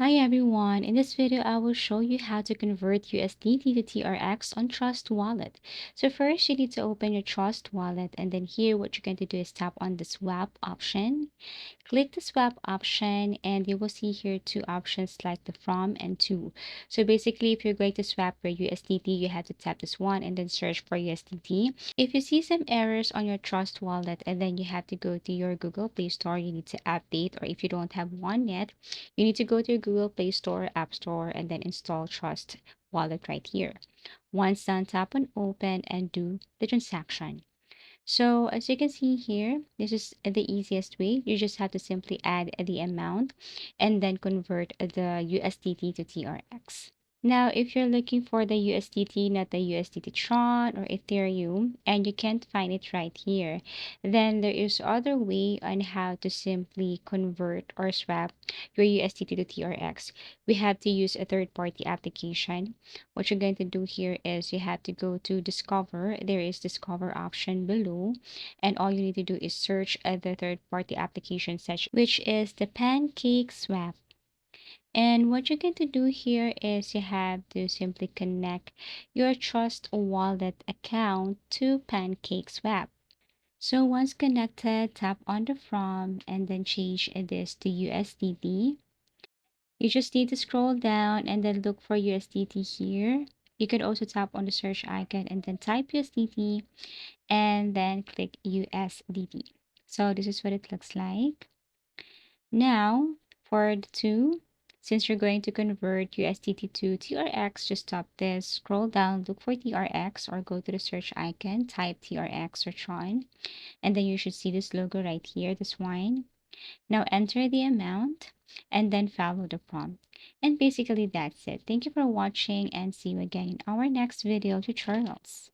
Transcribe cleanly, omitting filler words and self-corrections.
Hi everyone, in this video I will show you how to convert USDT to TRX on Trust Wallet. So first you need to open your Trust Wallet, and then here what you're going to do is tap on the swap option. Click the swap option and you will see here two options like the from and to. So basically if you're going to swap your USDT, you have to tap this one and then search for USDT. If you see some errors on your Trust Wallet and then you have to go to your Google Play Store, you need to update, or if you don't have one yet, you need to go to your Google Play Store, App Store, and then install Trust Wallet right here. Once done, tap on open and do the transaction. So as you can see here, this is the easiest way. You just have to simply add the amount and then convert the USDT to TRX. Now, if you're looking for the USDT, not the USDT Tron or Ethereum, and you can't find it right here, then there is other way on how to simply convert or swap your USDT to TRX. We have to use a third-party application. What you're going to do here is you have to go to Discover. There is Discover option below, and all you need to do is search the third-party application section, which is the Pancake Swap. And what you're going to do here is you have to simply connect your Trust Wallet account to Pancake Swap. So once connected, tap on the from and then change this to USDT. You just need to scroll down and then look for USDT here. You can also tap on the search icon and then type USDT and then click USDT. So this is what it looks like. Now, for the two, since you're going to convert USDT to TRX, just stop this, scroll down, look for TRX, or go to the search icon, type TRX or Tron, and then you should see this logo right here, this one. Now enter the amount and then follow the prompt. And basically that's it. Thank you for watching and see you again in our next video tutorials.